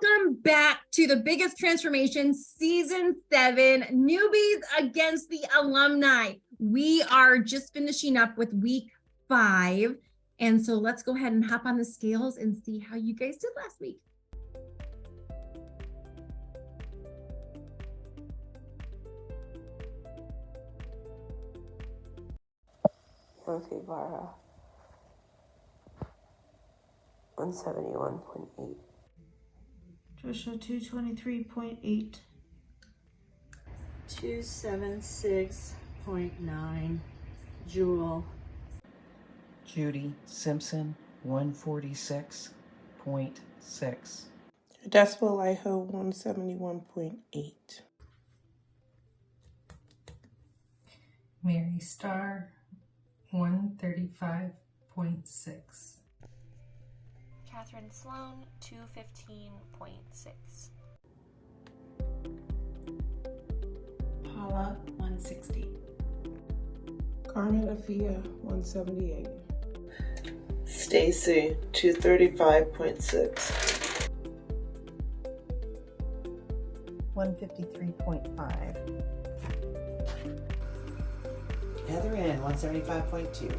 Welcome back to the Biggest Transformation Season 7, Newbies Against the Alumni. We are just finishing up with week 5. And so let's go ahead and hop on the scales and see how you guys did last week. Okay, Vara. 171.8. Trisha 223.8. 276.9. Jewel. Judy Simpson 146.6. Decibel Iho 171.8. Mary Starr 135.6. Catherine Sloan 215.6. Paula 160. Carmen Afia 178. Stacy 235.6. 153.5. Heather Ann 175.2.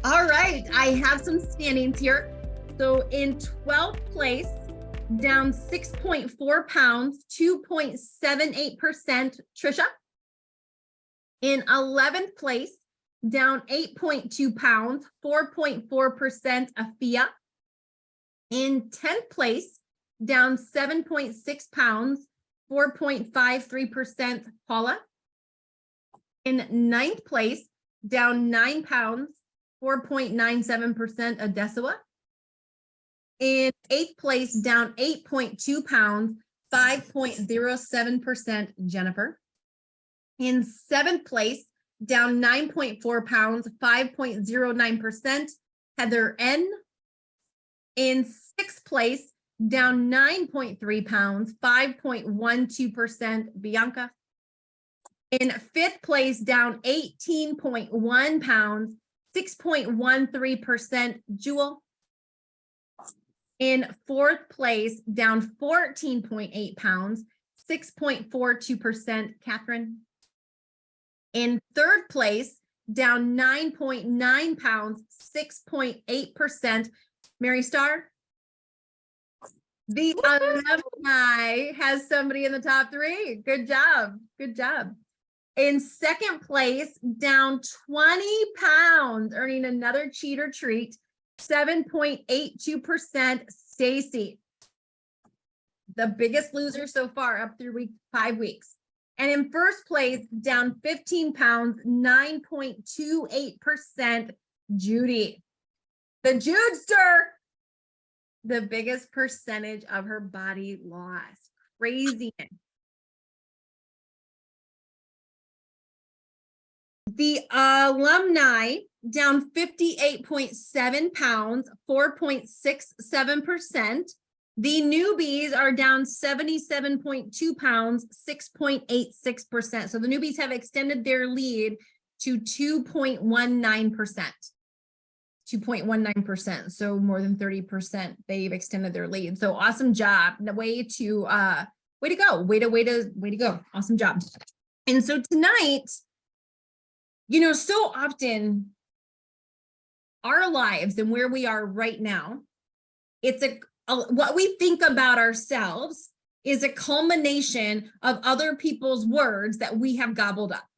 All right, I have some standings here. So in 12th place, down 6.4 pounds, 2.78%, Trisha. In 11th place, down 8.2 pounds, 4.4%, Afia. In 10th place, down 7.6 pounds, 4.53%, Paula. In 9th place, down 9 pounds, 4.97%, Adesua. In 8th place, down 8.2 pounds, 5.07%, Jennifer. In 7th place, down 9.4 pounds, 5.09%, Heather N. In 6th place, down 9.3 pounds, 5.12%, Bianca. In 5th place, down 18.1 pounds, 6.13%, Jewel. In 4th place, down 14.8 pounds, 6.42%, Catherine. In 3rd place, down 9.9 pounds, 6.8%, Mary Starr. The alumni has somebody in the top 3. Good job. Good job. In 2nd place, down 20 pounds, earning another cheater treat, 7.82%, Stacy. The biggest loser so far up through 5 weeks. And in 1st place, down 15 pounds, 9.28%, Judy. The Judester, the biggest percentage of her body loss. Crazy. The alumni, down 58.7 pounds, 4.67%. The newbies are down 77.2 pounds, 6.86%. So the newbies have extended their lead to 2.19%. 2.19%. So more than 30%, they've extended their lead. So awesome job. Way to go. Way to go. Awesome job. And so tonight, you know, so often our lives and where we are right now, it's what we think about ourselves is a culmination of other people's words that we have gobbled up,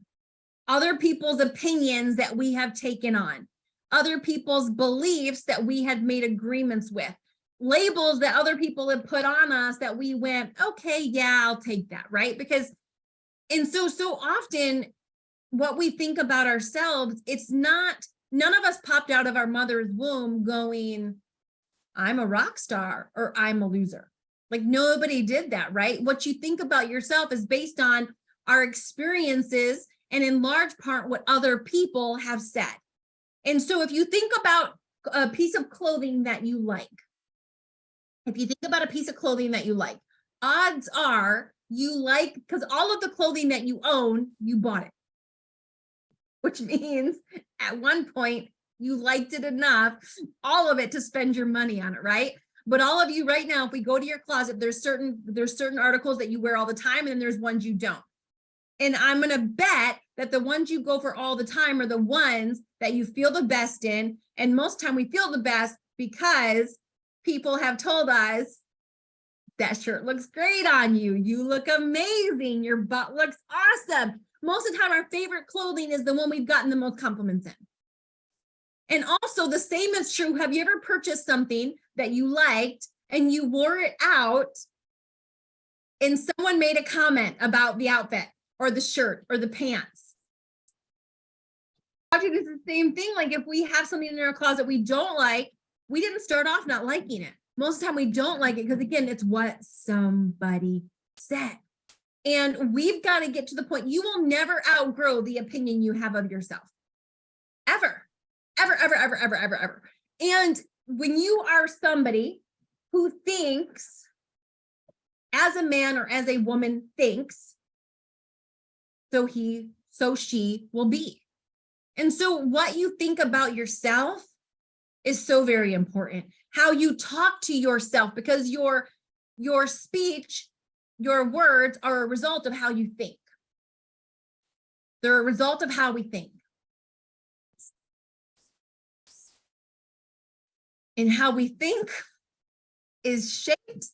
other people's opinions that we have taken on, other people's beliefs that we had made agreements with, labels that other people have put on us that we went, okay, yeah, I'll take that, right? Because, and so often what we think about ourselves, it's not, none of us popped out of our mother's womb going, I'm a rock star or I'm a loser. Like nobody did that, right? What you think about yourself is based on our experiences and in large part what other people have said. And so if you think about a piece of clothing that you like, odds are you like, because all of the clothing that you own, you bought it. which means at one point you liked it enough, all of it, to spend your money on it, right? But all of you right now, if we go to your closet, there's certain articles that you wear all the time, and then there's ones you don't. And I'm going to bet that the ones you go for all the time are the ones that you feel the best in. And most time we feel the best because people have told us that shirt looks great on you. You look amazing. Your butt looks awesome. Most of the time, our favorite clothing is the one we've gotten the most compliments in. And also the same is true. Have you ever purchased something that you liked and you wore it out and someone made a comment about the outfit or the shirt or the pants? Actually, it's the same thing. Like if we have something in our closet we don't like, we didn't start off not liking it. Most of the time we don't like it because, again, it's what somebody said. And we've got to get to the point, you will never outgrow the opinion you have of yourself. Ever. Ever, ever, ever, ever, ever, ever. And when you are somebody who thinks, as a man or as a woman thinks, so he, so she will be. And so what you think about yourself is so very important. How you talk to yourself, because your speech, your words are a result of how you think. They're a result of how we think. And how we think is shaped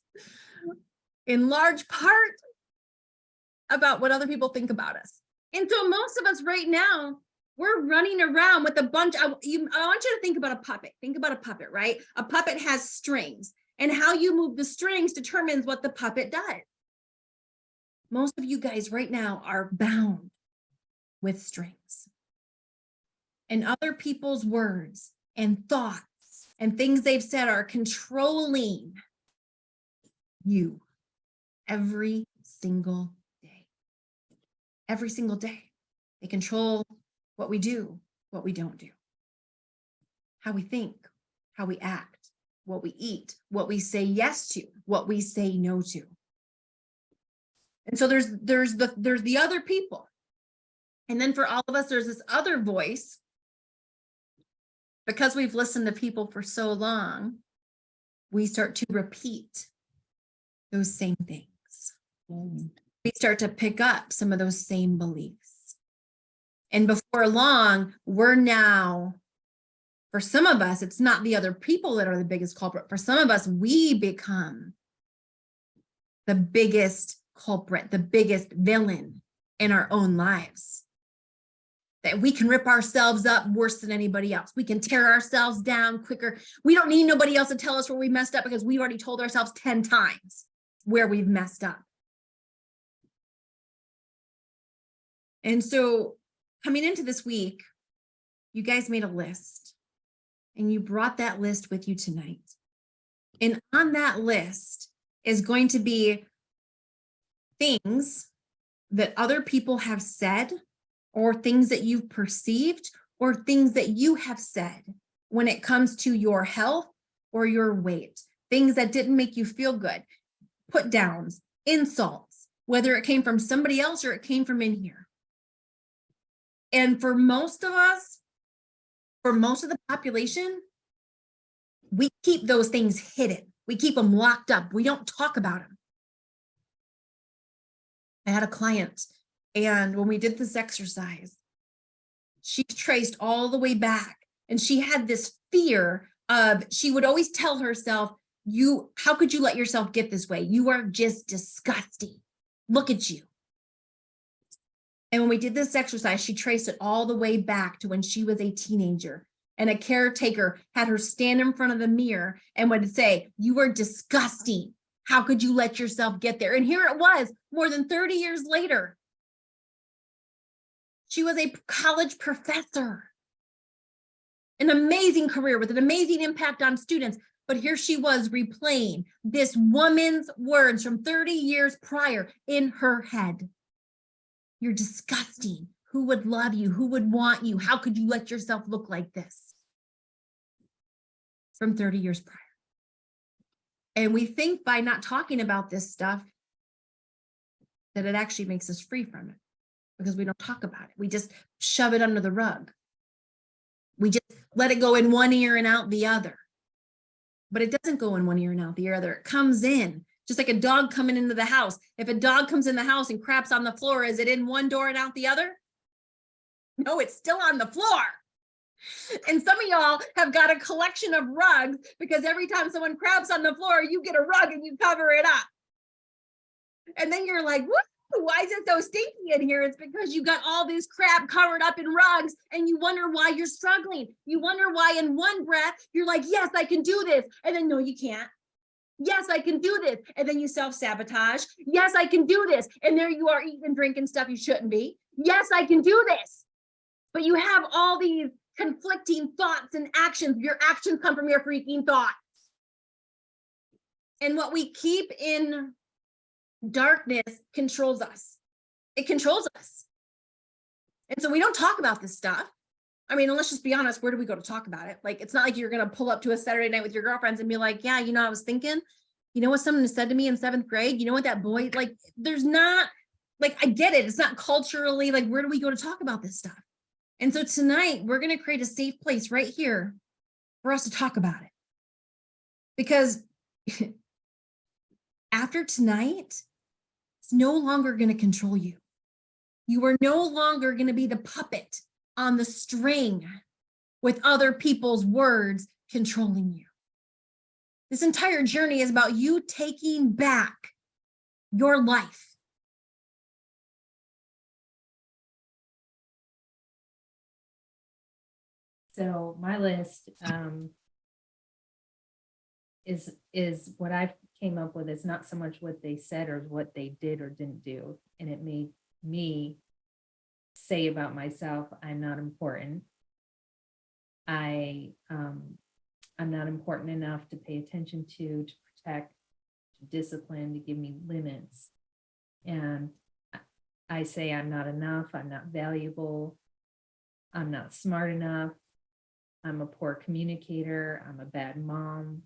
in large part about what other people think about us. And so most of us right now, we're running around with a bunch. I want you to think about a puppet. Think about a puppet, right? A puppet has strings, and how you move the strings determines what the puppet does. Most of you guys right now are bound with strings. And other people's words and thoughts and things they've said are controlling you every single day. Every single day. They control what we do, what we don't do, how we think, how we act, what we eat, what we say yes to, what we say no to. And so there's the other people. And then for all of us, there's this other voice. Because we've listened to people for so long, we start to repeat those same things. We start to pick up some of those same beliefs. And before long, we're now, for some of us, it's not the other people that are the biggest culprit. For some of us, we become the biggest culprit, the biggest villain in our own lives. That we can rip ourselves up worse than anybody else. We can tear ourselves down quicker. We don't need nobody else to tell us where we messed up because we've already told ourselves 10 times where we've messed up. And so coming into this week, you guys made a list and you brought that list with you tonight. And on that list is going to be things that other people have said, or things that you've perceived, or things that you have said when it comes to your health or your weight, things that didn't make you feel good, put downs, insults, whether it came from somebody else or it came from in here. And for most of us, for most of the population, we keep those things hidden. We keep them locked up. We don't talk about them. I had a client, and when we did this exercise, she traced all the way back, and she had this fear of, she would always tell herself, how could you let yourself get this way? You are just disgusting. Look at you. And when we did this exercise, she traced it all the way back to when she was a teenager, and a caretaker had her stand in front of the mirror and would say, you are disgusting. How could you let yourself get there? And here it was, more than 30 years later. She was a college professor, an amazing career with an amazing impact on students. But here she was replaying this woman's words from 30 years prior in her head. You're disgusting. Who would love you? Who would want you? How could you let yourself look like this? From 30 years prior. And we think by not talking about this stuff that it actually makes us free from it. because we don't talk about it. We just shove it under the rug. We just let it go in one ear and out the other. But it doesn't go in one ear and out the other. It comes in, just like a dog coming into the house. If a dog comes in the house and craps on the floor, is it in one door and out the other? No, it's still on the floor. And some of y'all have got a collection of rugs because every time someone craps on the floor, you get a rug and you cover it up. And then you're like, what? Why is it so stinky in here? It's because you got all this crap covered up in rugs and you wonder why you're struggling. You wonder why in one breath, you're like, yes, I can do this. And then no, you can't. Yes, I can do this. And then you self-sabotage. Yes, I can do this. And there you are eating and drinking stuff you shouldn't be. Yes, I can do this. But you have all these conflicting thoughts and actions. Your actions come from your freaking thoughts. And what we keep in darkness controls us. It controls us. And so we don't talk about this stuff. I mean, let's just be honest, where do we go to talk about it? Like, it's not like you're going to pull up to a Saturday night with your girlfriends and be like, yeah, I was thinking, what someone said to me in 7th grade? You know what that boy, like, there's not, like, I get it. It's not culturally, like, where do we go to talk about this stuff? And so tonight we're going to create a safe place right here for us to talk about it. Because after tonight, it's no longer going to control you. You are no longer going to be the puppet on the string with other people's words controlling you. This entire journey is about you taking back your life. So my list is what I came up with is not so much what they said or what they did or didn't do. And it made me say about myself, I'm not important. I'm not important enough to pay attention to protect, to discipline, to give me limits. And I say I'm not enough, I'm not valuable, I'm not smart enough, I'm a poor communicator, I'm a bad mom,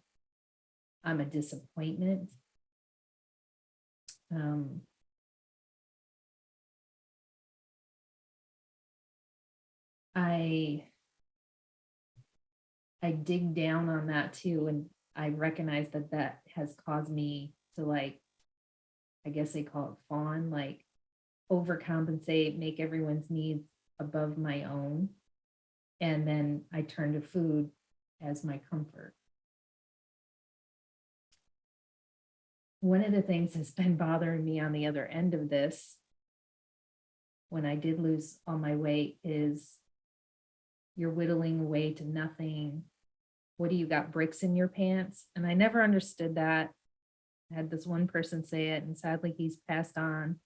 I'm a disappointment. I dig down on that too, and I recognize that that has caused me to, like, I guess they call it fawn, like overcompensate, make everyone's needs above my own. And then I turn to food as my comfort. One of the things that's been bothering me on the other end of this, when I did lose all my weight, is you're whittling away to nothing. What do you got, bricks in your pants? And I never understood that. I had this one person say it, and sadly he's passed on.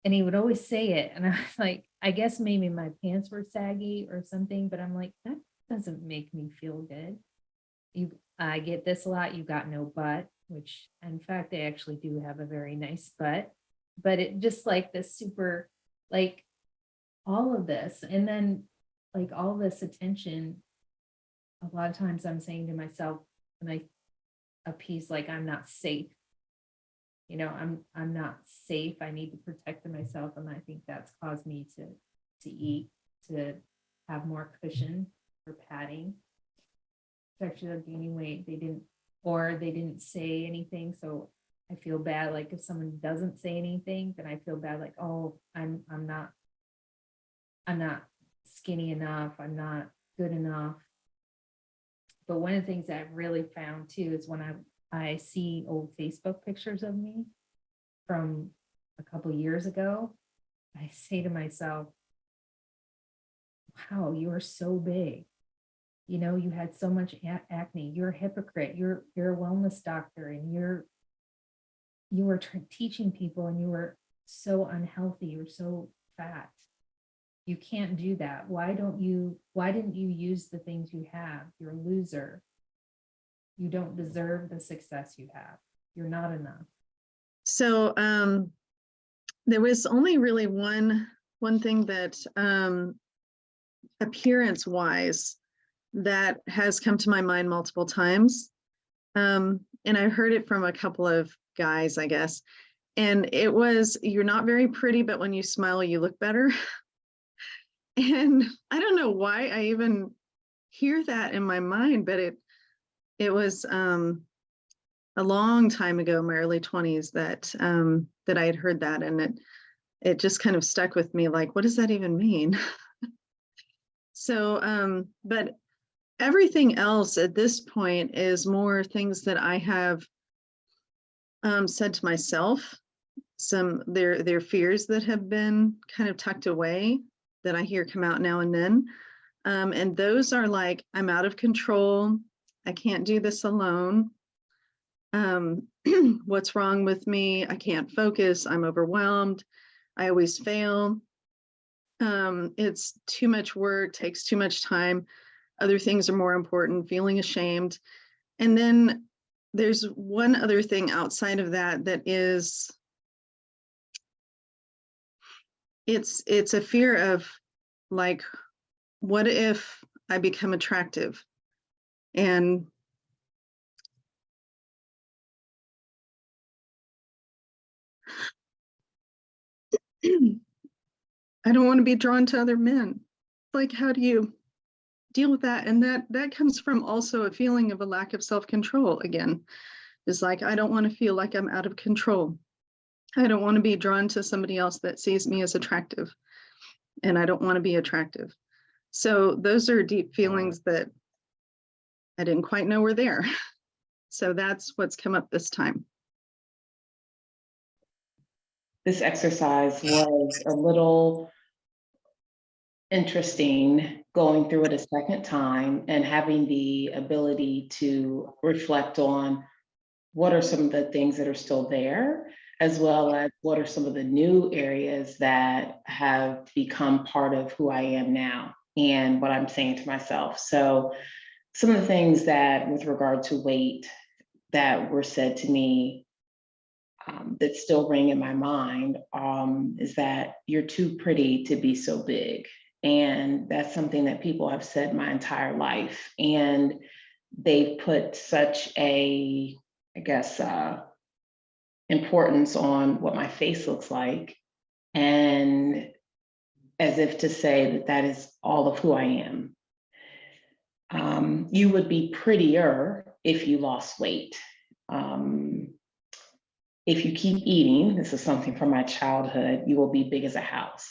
And he would always say it. And I was like, I guess maybe my pants were saggy or something, but I'm like, that doesn't make me feel good. I get this a lot, you got no butt, which in fact, I actually do have a very nice butt, but it just like this super, like all of this. And then like all this attention, a lot of times I'm saying to myself, and I appease, like, I'm not safe. I'm not safe. I need to protect myself. And I think that's caused me to eat, to have more cushion for padding. Actually, gaining weight, they didn't say anything. So I feel bad. Like if someone doesn't say anything, then I feel bad. Like, oh, I'm not skinny enough. I'm not good enough. But one of the things that I've really found too is when I see old Facebook pictures of me from a couple years ago, I say to myself, wow, you are so big. You had so much acne. You're a hypocrite. You're a wellness doctor, and you were teaching people, and you were so unhealthy. You're so fat. You can't do that. Why didn't you use the things you have? You're a loser. You don't deserve the success you have. You're not enough. So there was only really one thing that appearance wise that has come to my mind multiple times. And I heard it from a couple of guys, I guess. And it was, you're not very pretty, but when you smile, you look better. And I don't know why I even hear that in my mind, but it was a long time ago, my early 20s, that that I had heard that, and it just kind of stuck with me, like, what does that even mean? So, but everything else at this point is more things that I have said to myself, some their fears that have been kind of tucked away that I hear come out now and then. And those are like, I'm out of control. I can't do this alone. What's wrong with me? I can't focus. I'm overwhelmed. I always fail. It's too much work, takes too much time. Other things are more important, feeling ashamed. And then there's one other thing outside of that that is, it's a fear of, like, what if I become attractive? And I don't want to be drawn to other men. Like, how do you deal with that? And that comes from also a feeling of a lack of self-control again. It's like, I don't want to feel like I'm out of control. I don't want to be drawn to somebody else that sees me as attractive, and I don't want to be attractive. So those are deep feelings that I didn't quite know were there. So that's what's come up this time. This exercise was a little interesting, going through it a second time and having the ability to reflect on what are some of the things that are still there, as well as what are some of the new areas that have become part of who I am now and what I'm saying to myself. So some of the things that, with regard to weight, that were said to me that still ring in my mind is that you're too pretty to be so big. And that's something that people have said my entire life. And they've put such a, I guess, importance on what my face looks like, and as if to say that that is all of who I am. You would be prettier if you lost weight. If you keep eating, this is something from my childhood, you will be big as a house.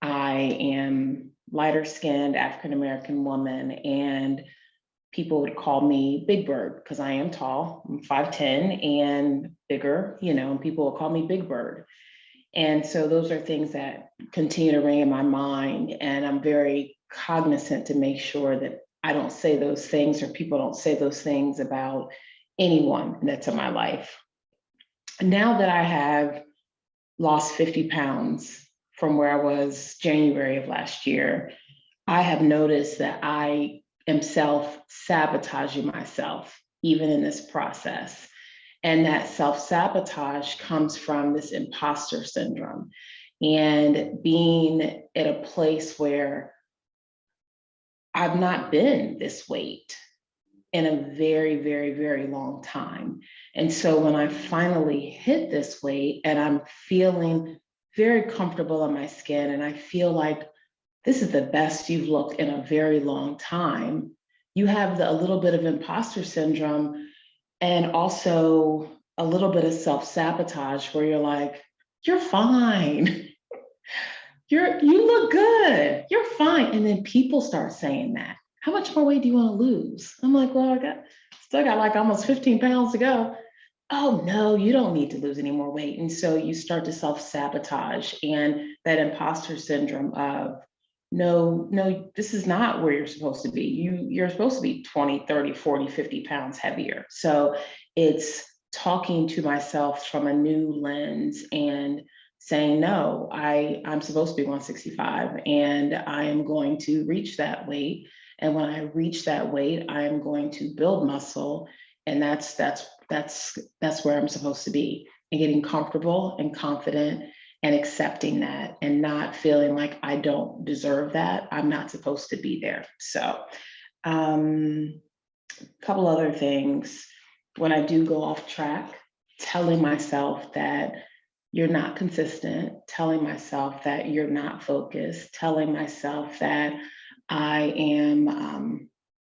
I am lighter skinned African-American woman, and people would call me Big Bird because I am tall. I'm 5'10" and bigger, you know, and people will call me Big Bird. And so those are things that continue to ring in my mind. And I'm very cognizant to make sure that I don't say those things, or people don't say those things about anyone that's in my life. Now that I have lost 50 pounds from where I was January of last year, I have noticed that I am self-sabotaging myself, even in this process. And that self-sabotage comes from this imposter syndrome and being at a place where I've not been this weight in a very, very, very long time. And so when I finally hit this weight and I'm feeling very comfortable in my skin, and I feel like this is the best you've looked in a very long time, you have a little bit of imposter syndrome, and also a little bit of self-sabotage where you're like, you're fine. You look good, you're fine. And then people start saying that. How much more weight do you want to lose? I'm like, well, I still got like almost 15 pounds to go. Oh no, you don't need to lose any more weight. And so you start to self-sabotage, and that imposter syndrome of, no, this is not where you're supposed to be. You're supposed to be 20, 30, 40, 50 pounds heavier. So it's talking to myself from a new lens and saying, no, I'm supposed to be 165, and I am going to reach that weight. And when I reach that weight, I am going to build muscle. And that's where I'm supposed to be, and getting comfortable and confident and accepting that, and not feeling like I don't deserve that. I'm not supposed to be there. So a couple other things. When I do go off track, telling myself that you're not consistent, telling myself that you're not focused, telling myself that I am,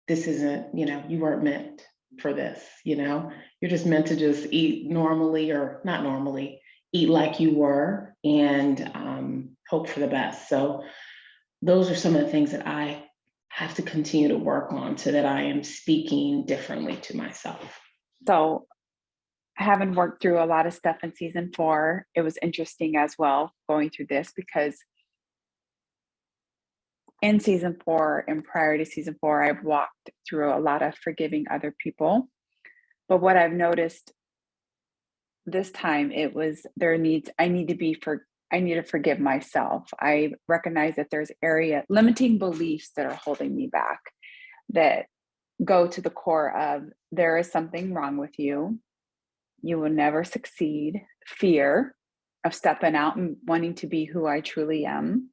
this isn't, you weren't meant for this, you're just meant to just eat normally or not normally, eat like you were and hope for the best. So those are some of the things that I have to continue to work on so that I am speaking differently to myself. So having worked through a lot of stuff in season 4, it was interesting as well going through this, because in season 4 and prior to season 4, I've walked through a lot of forgiving other people. But what I've noticed this time, it was I need to forgive myself. I recognize that there's limiting beliefs that are holding me back, that go to the core of there is something wrong with you. You will never succeed. Fear of stepping out and wanting to be who I truly am.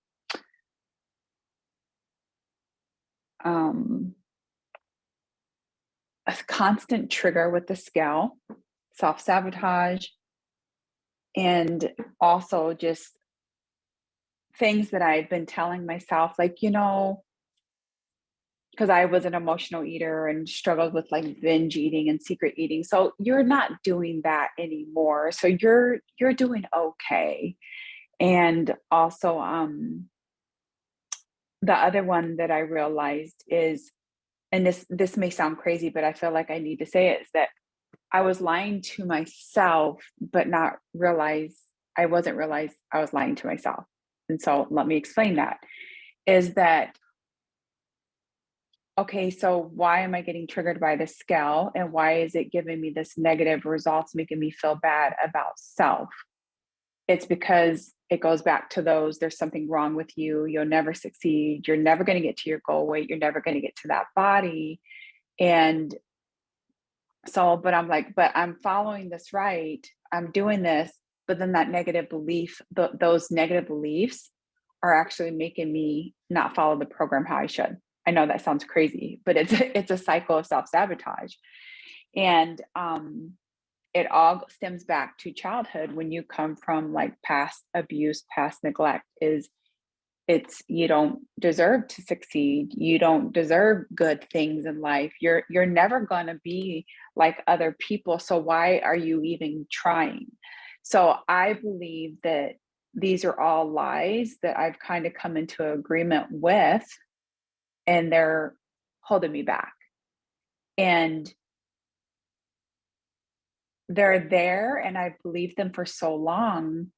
A constant trigger with the scale, self-sabotage, and also just things that I've been telling myself, like, because I was an emotional eater and struggled with like binge eating and secret eating. So you're not doing that anymore. So you're doing okay. And also, the other one that I realized is, and this may sound crazy, but I feel like I need to say it, is that I was lying to myself, but I wasn't realize I was lying to myself. And so let me explain that, is that, okay, so why am I getting triggered by the scale? And why is it giving me this negative results, making me feel bad about self? It's because it goes back to there's something wrong with you. You'll never succeed. You're never going to get to your goal weight. You're never going to get to that body. And so, but I'm like, but I'm following this right. I'm doing this. But then that negative belief, those negative beliefs are actually making me not follow the program how I should. I know that sounds crazy, but it's a cycle of self-sabotage. And it all stems back to childhood. When you come from like past abuse, past neglect, you don't deserve to succeed. You don't deserve good things in life. You're never going to be like other people. So why are you even trying? So I believe that these are all lies that I've kind of come into agreement with, and they're holding me back. And they're there, and I believed them for so long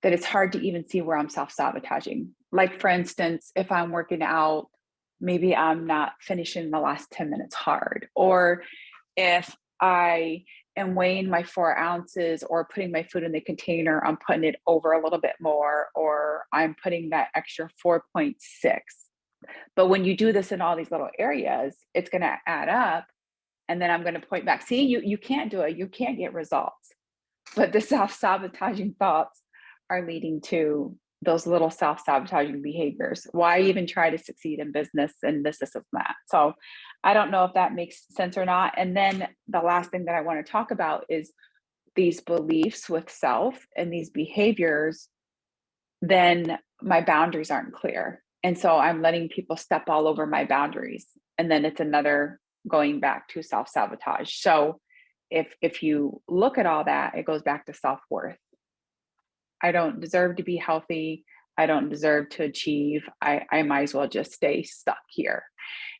that it's hard to even see where I'm self-sabotaging. Like, for instance, if I'm working out, maybe I'm not finishing the last 10 minutes hard. Or if I am weighing my 4 ounces or putting my food in the container, I'm putting it over a little bit more, or I'm putting that extra 4.6. But when you do this in all these little areas, it's going to add up. And then I'm going to point back, see, you can't do it. You can't get results. But the self-sabotaging thoughts are leading to those little self-sabotaging behaviors. Why even try to succeed in business and this and that? So I don't know if that makes sense or not. And then the last thing that I want to talk about is these beliefs with self and these behaviors. Then my boundaries aren't clear. And so I'm letting people step all over my boundaries. And then it's another going back to self-sabotage. So if you look at all that, it goes back to self-worth. I don't deserve to be healthy. I don't deserve to achieve. I might as well just stay stuck here.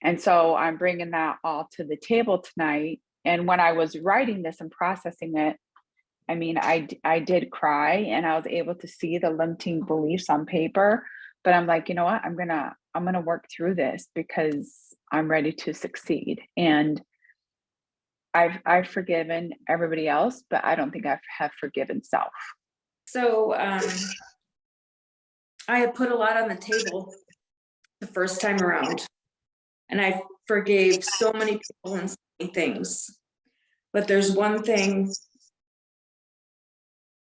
And so I'm bringing that all to the table tonight. And when I was writing this and processing it, I mean, I did cry, and I was able to see the limiting beliefs on paper. But I'm like, you know what? I'm gonna work through this because I'm ready to succeed. And I've forgiven everybody else, but I don't think I have forgiven self. So I had put a lot on the table the first time around, and I forgave so many people and so many things. But there's one thing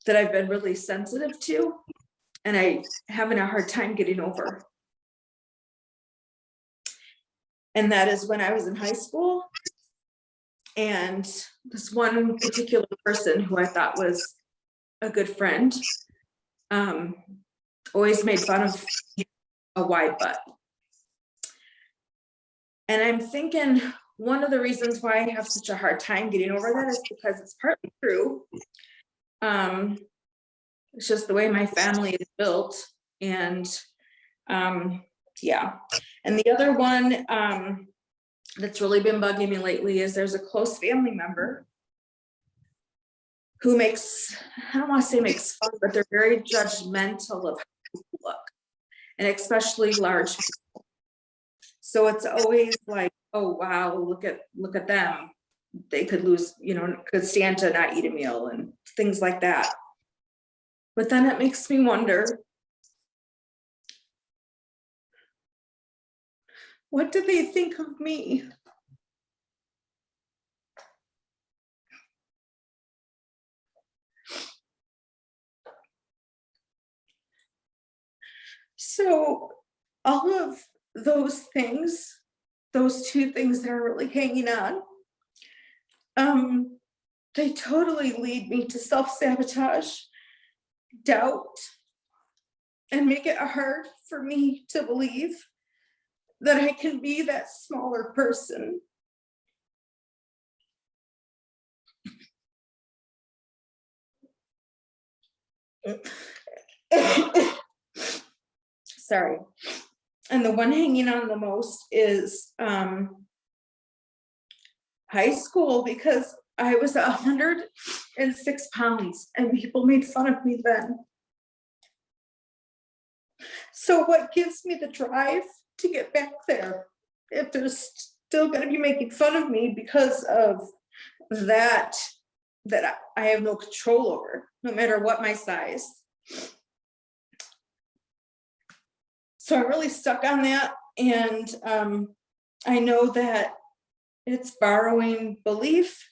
that I've been really sensitive to, and I'm having a hard time getting over. And that is when I was in high school, And this one particular person who I thought was a good friend, always made fun of a wide butt. And I'm thinking one of the reasons why I have such a hard time getting over that is because it's partly true. It's just the way my family is built. And yeah. And the other one that's really been bugging me lately is there's a close family member who makes, I don't want to say makes fun, but they're very judgmental of how people look, and especially large people. So it's always like, oh wow, look at them. They could lose, you know, could stand to not eat a meal and things like that. But then it makes me wonder, what do they think of me? So all of those things, those two things that are really hanging on, they totally lead me to self-sabotage, doubt, and make it hard for me to believe that I can be that smaller person. Sorry. And the one hanging on the most is high school, because I was 106 pounds and people made fun of me then. So what gives me the drive to get back there if they're still going to be making fun of me because of that I have no control over, no matter what my size? So I'm really stuck on that. And I know that it's borrowing belief,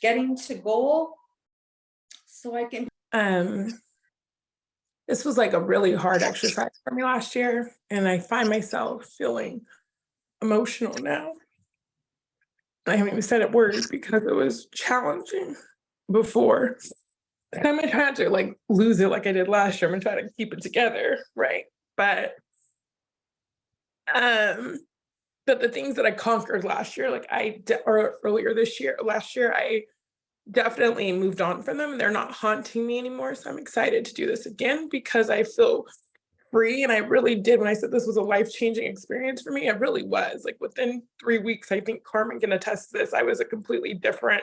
getting to goal, so I can. This was like a really hard exercise for me last year, and I find myself feeling emotional now. I haven't even said it words because it was challenging before. And I'm gonna try not to like lose it like I did last year. I'm gonna try to keep it together, right? But the things that I conquered last year, like or earlier this year, last year, I definitely moved on from them. They're not haunting me anymore. So I'm excited to do this again because I feel free. And I really did, when I said this was a life-changing experience for me, it really was. Like within 3 weeks, I think Carmen can attest to this, I was a completely different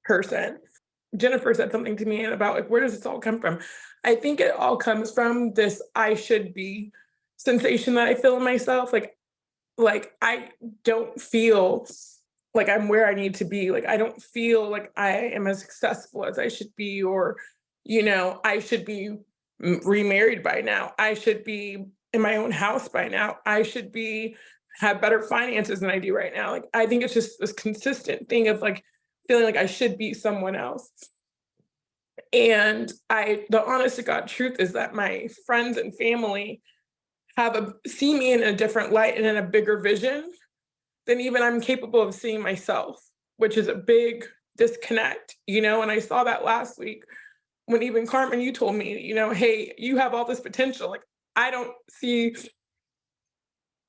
person. Jennifer said something to me about like, where does this all come from? I think it all comes from this I should be sensation that I feel in myself. Like I don't feel like I'm where I need to be. Like, I don't feel like I am as successful as I should be, or, you know, I should be remarried by now. I should be in my own house by now. I should have better finances than I do right now. Like, I think it's just this consistent thing of like feeling like I should be someone else. And the honest to God truth is that my friends and family see me in a different light and in a bigger vision than even I'm capable of seeing myself, which is a big disconnect, you know? And I saw that last week when even Carmen, you told me, you know, hey, you have all this potential. Like, I don't see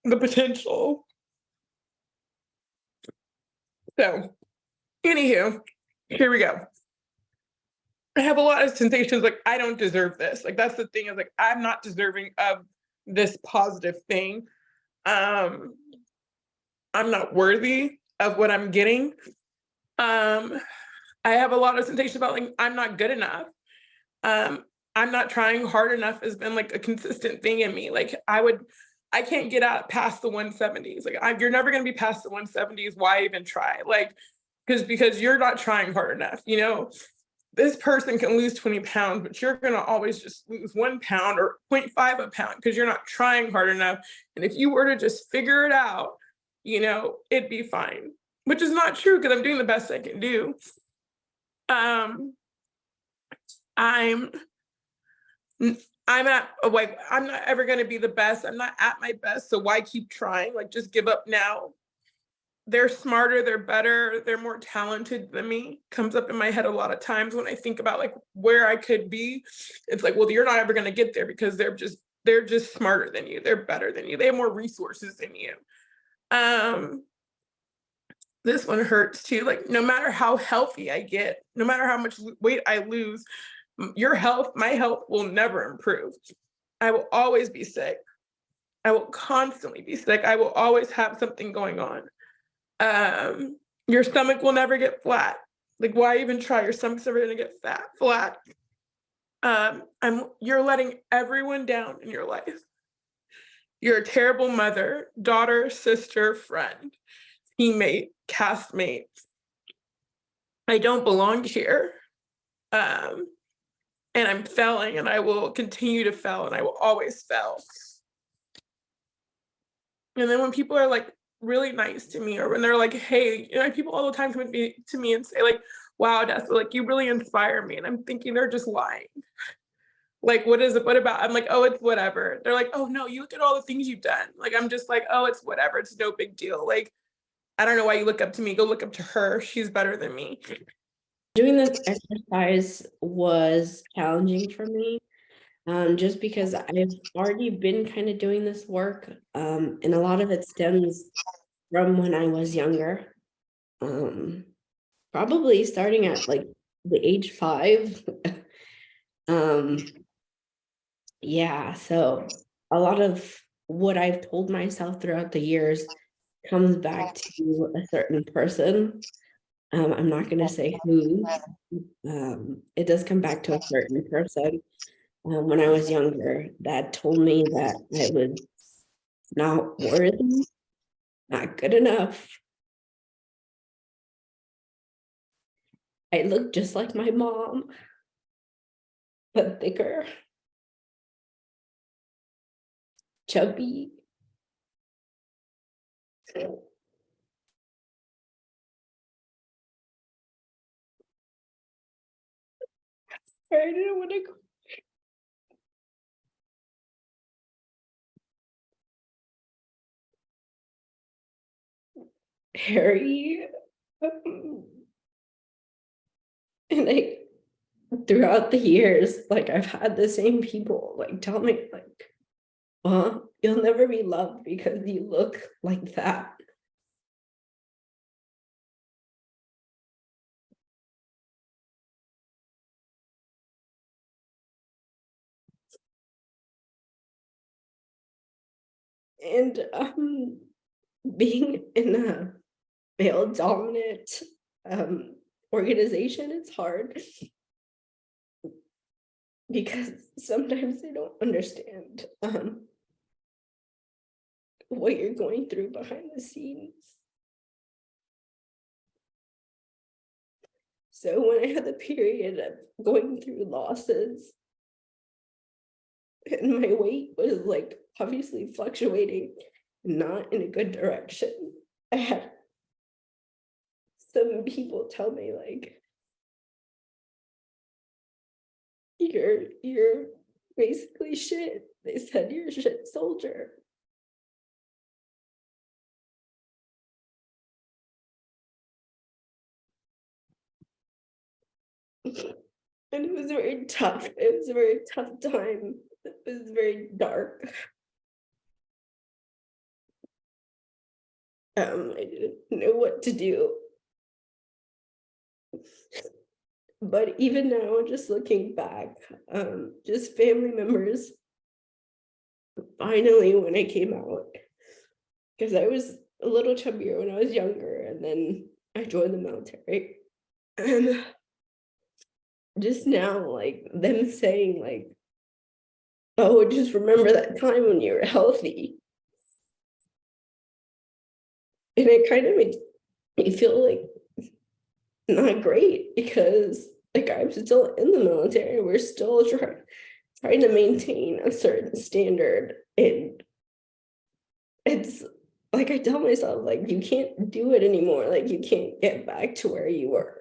the potential. So, anywho, here we go. I have a lot of sensations like, I don't deserve this. Like, that's the thing, is like, I'm not deserving of this positive thing. I'm not worthy of what I'm getting. I have a lot of sensations about like, I'm not good enough. I'm not trying hard enough has been like a consistent thing in me. Like I can't get out past the 170s. Like you're never going to be past the 170s. Why even try? Like, because you're not trying hard enough. You know, this person can lose 20 pounds, but you're going to always just lose 1 pound or 0.5 a pound because you're not trying hard enough. And if you were to just figure it out, you know, it'd be fine, which is not true because I'm doing the best I can do. I'm not ever going to be the best. I'm not at my best. So why keep trying? Like, just give up now. they're smarter, they're better, they're more talented than me comes up in my head a lot of times when I think about like where I could be. It's like, well, you're not ever going to get there because they're just smarter than you. They're better than you. They have more resources than you. This one hurts too. Like, no matter how healthy I get, no matter how much weight I lose, my health will never improve. I will always be sick. I will constantly be sick. I will always have something going on. Your stomach will never get flat. Like, why even try? Your stomach's never gonna get flat. You're letting everyone down in your life. You're a terrible mother, daughter, sister, friend, teammate, castmate. I don't belong here. And I'm failing, and I will continue to fail, and I will always fail. And then when people are like really nice to me, or when they're like, hey, people all the time come to me and say like, wow, Dessa, like you really inspire me. And I'm thinking they're just lying. Like, what about? I'm like, oh, it's whatever. They're like, oh no, you look at all the things you've done. Like, I'm just like, oh, it's whatever. It's no big deal. Like, I don't know why you look up to me. Go look up to her. She's better than me. Doing this exercise was challenging for me, just because I've already been kind of doing this work, and a lot of it stems from when I was younger, probably starting at like the age 5. Yeah, so a lot of what I've told myself throughout the years comes back to a certain person. I'm not going to say who. It does come back to a certain person. When I was younger, that told me that I was not worthy, not good enough. I looked just like my mom, but thicker, chubby. I didn't want to go. Harry, and throughout the years, like I've had the same people like tell me like, well, you'll never be loved because you look like that. And being in a male dominant organization, it's hard because sometimes they don't understand what you're going through behind the scenes. So when I had the period of going through losses and my weight was like obviously fluctuating, not in a good direction, I had some people tell me like, you're basically shit. They said you're a shit soldier. And it was very tough. It was a very tough time. It was very dark. I didn't know what to do. But even now, just looking back, just family members, finally when I came out, because I was a little chubbier when I was younger, and then I joined the military. And just now, like them saying like, oh, just remember that time when you were healthy. And it kind of makes me feel like not great, because like I'm still in the military and we're still trying to maintain a certain standard. And it's like I tell myself, like, you can't do it anymore. Like, you can't get back to where you were.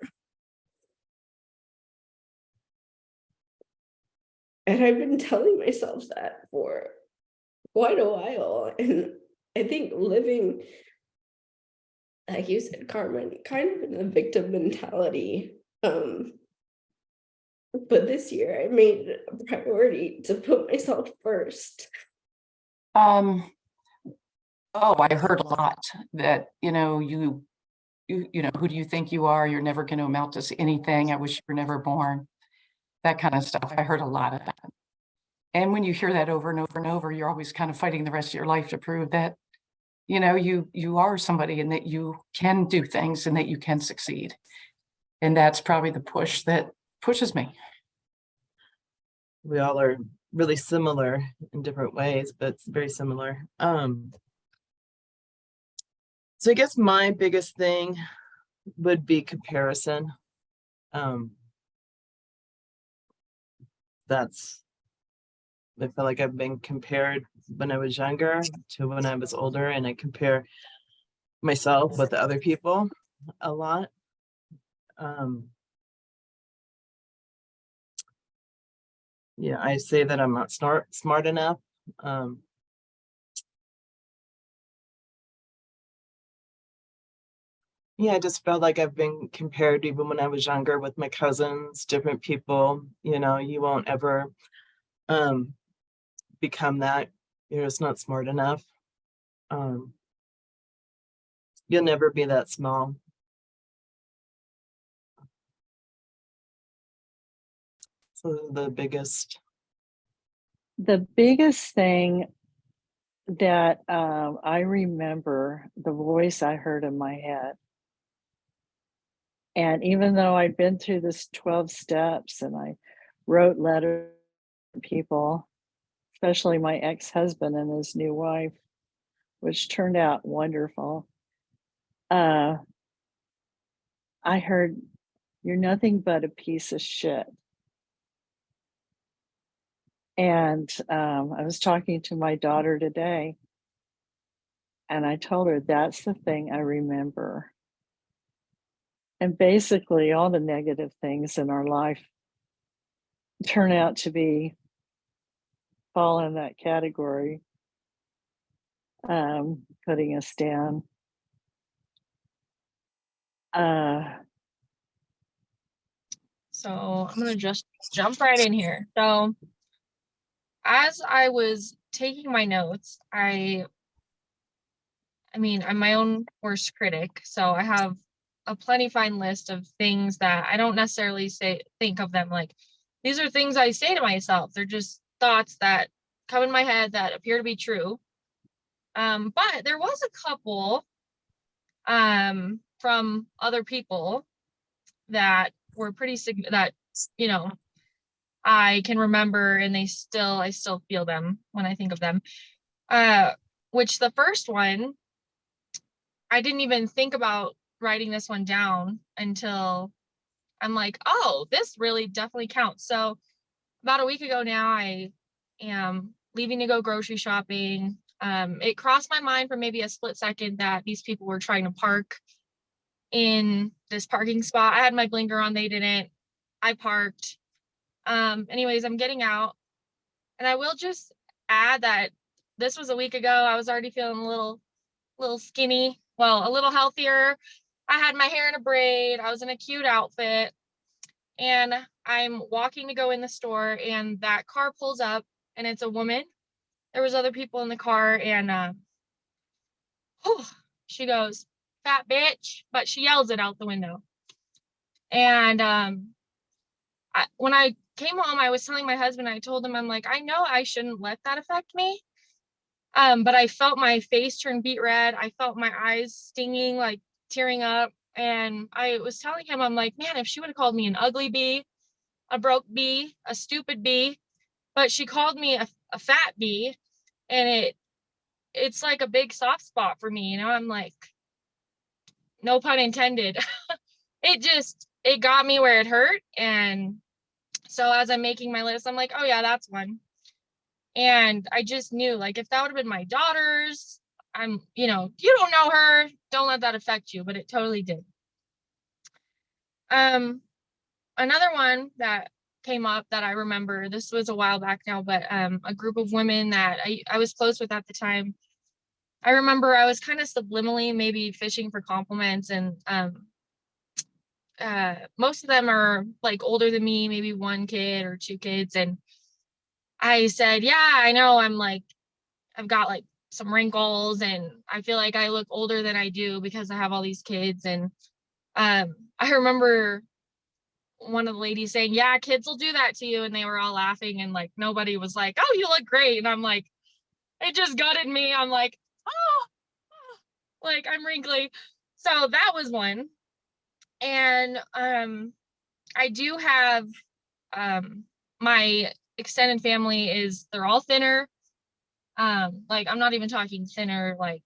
And I've been telling myself that for quite a while. And I think living like you said, Carmen, kind of in a victim mentality. But this year I made it a priority to put myself first. Oh, I heard a lot that, you know, you know, who do you think you are? You're never going to amount to anything. I wish you were never born. That kind of stuff. I heard a lot of that. And when you hear that over and over and over, you're always kind of fighting the rest of your life to prove that, you know, you are somebody and that you can do things and that you can succeed. And that's probably the push that pushes me. We all are really similar in different ways, but it's very similar. So I guess my biggest thing would be comparison. I feel like I've been compared when I was younger to when I was older, and I compare myself with other people a lot. Yeah, I say that I'm not smart enough. Yeah, I just felt like I've been compared even when I was younger with my cousins, different people. You know, you won't ever become that. You're just not smart enough. You'll never be that small. So the biggest thing that I remember, the voice I heard in my head. And even though I'd been through this 12 steps and I wrote letters to people, especially my ex-husband and his new wife, which turned out wonderful, I heard, "You're nothing but a piece of shit." And I was talking to my daughter today, and I told her that's the thing I remember. And basically all the negative things in our life turn out to fall in that category, putting us down. So I'm gonna just jump right in here. So as I was taking my notes, I mean, I'm my own worst critic, so I have a plenty fine list of things that I don't necessarily think of them like these are things I say to myself. They're just thoughts that come in my head that appear to be true. But there was a couple from other people that were that, you know, I can remember, and I still feel them when I think of them. Which the first one, I didn't even think about writing this one down until I'm like, oh, this really definitely counts. So about a week ago now, I am leaving to go grocery shopping. It crossed my mind for maybe a split second that these people were trying to park in this parking spot. I had my blinker on, they didn't. I parked. Anyways, I'm getting out, and I will just add that this was a week ago. I was already feeling a little skinny, well, a little healthier. I had my hair in a braid. I was in a cute outfit, and I'm walking to go in the store, and that car pulls up, and it's a woman. There was other people in the car, and she goes, "Fat bitch," but she yells it out the window. And when I came home, I was telling my husband, I told him, I'm like, I know I shouldn't let that affect me. But I felt my face turn beet red. I felt my eyes stinging, like tearing up. And I was telling him, I'm like, man, if she would have called me an ugly bee, a broke bee, a stupid bee, but she called me a fat bee, and it's like a big soft spot for me. You know, I'm like, no pun intended. It got me where it hurt. And so as I'm making my list, I'm like, oh yeah, that's one. And I just knew, like, if that would have been my daughter's, you don't know her, don't let that affect you, but it totally did. Another one that came up that I remember, this was a while back now, but a group of women that I was close with at the time, I remember I was kind of subliminally maybe fishing for compliments, and most of them are like older than me, maybe 1 kid or 2 kids. And I said, yeah, I know I've got like some wrinkles and I feel like I look older than I do because I have all these kids. And I remember one of the ladies saying, yeah, kids will do that to you. And they were all laughing, and like nobody was like, oh, you look great. And I'm like, it just gutted me. I'm like, oh, like I'm wrinkly. So that was one. And I do have my extended family they're all thinner. Like I'm not even talking thinner, like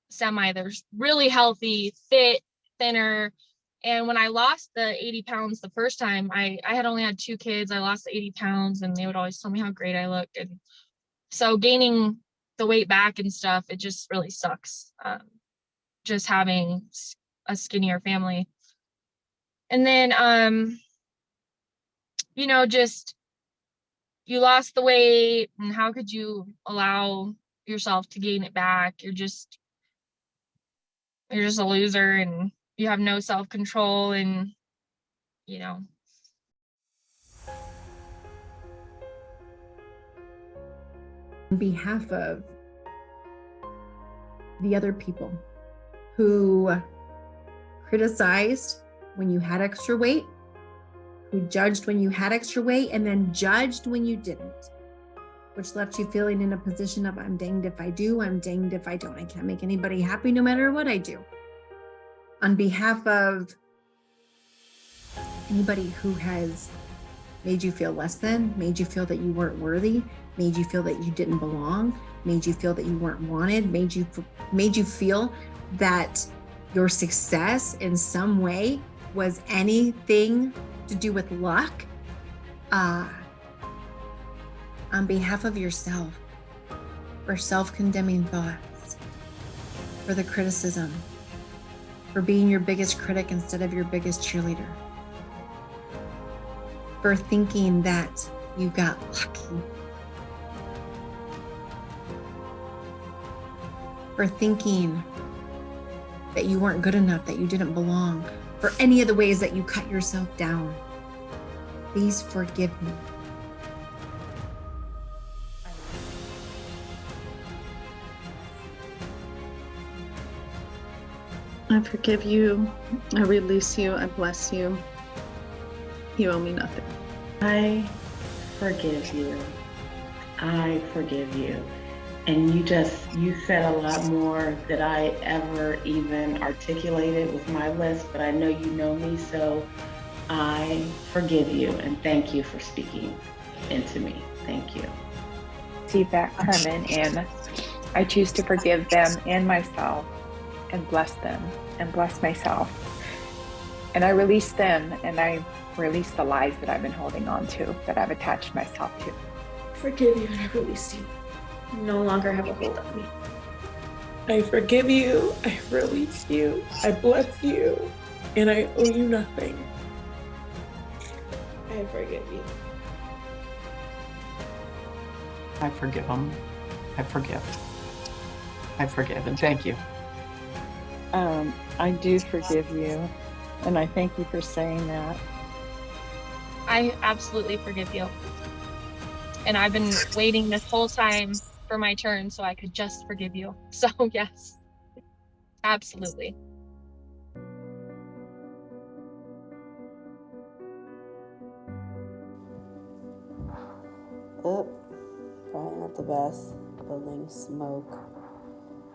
semi, they're really healthy, fit, thinner. And when I lost the 80 pounds the first time, I had only had 2 kids. I lost the 80 pounds and they would always tell me how great I looked. And so gaining the weight back and stuff, it just really sucks. Just having a skinnier family. And then, you know, just you lost the weight, and how could you allow yourself to gain it back? You're just a loser, and you have no self-control, and you know. On behalf of the other people who criticized when you had extra weight, who judged when you had extra weight, and then judged when you didn't, which left you feeling in a position of, I'm danged if I do, I'm danged if I don't. I can't make anybody happy no matter what I do. On behalf of anybody who has made you feel less than, made you feel that you weren't worthy, made you feel that you didn't belong, made you feel that you weren't wanted, made you feel that your success in some way was anything to do with luck, on behalf of yourself, for self-condemning thoughts, for the criticism, for being your biggest critic instead of your biggest cheerleader, for thinking that you got lucky, for thinking that you weren't good enough, that you didn't belong, for any of the ways that you cut yourself down. Please forgive me. I forgive you. I release you. I bless you. You owe me nothing. I forgive you. I forgive you. And you said a lot more than I ever even articulated with my list, but I know you know me, so I forgive you and thank you for speaking into me. Thank you. Feedback, Carmen, and I choose to forgive them and myself and bless them and bless myself. And I release them, and I release the lies that I've been holding on to, that I've attached myself to. Forgive you and I release you. You no longer have a hold of me. I forgive you, I release you, I bless you, and I owe you nothing. I forgive you. I forgive him. I forgive. And thank you. I do forgive you, and I thank you for saying that. I absolutely forgive you. And I've been waiting this whole time for my turn so I could just forgive you. So yes, absolutely. Oop, probably not the best. Building smoke.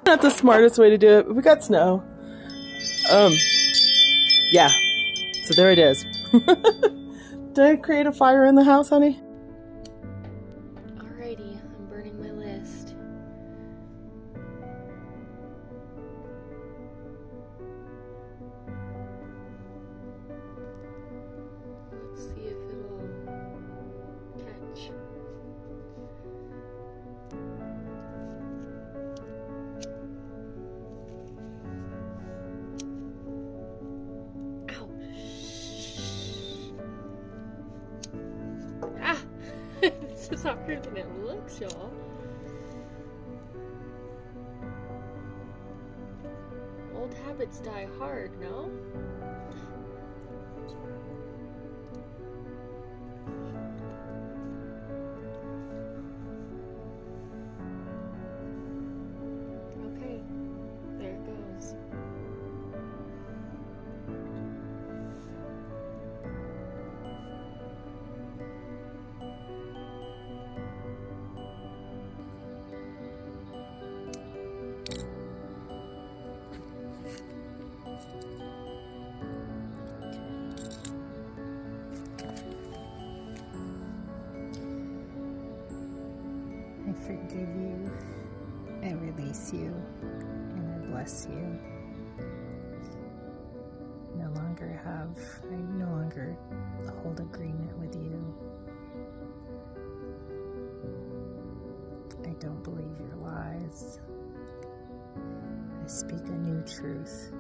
Not the smartest way to do it, but we got snow. Yeah. So there it is. Did I create a fire in the house, honey? Alrighty, I'm burning my list. Let's see if it'll catch. This is harder than it looks, y'all. Old habits die hard, no? Okay, there it goes. I forgive you, I release you, and I bless you. I no longer hold agreement with you. I don't believe your lies. I speak a new truth.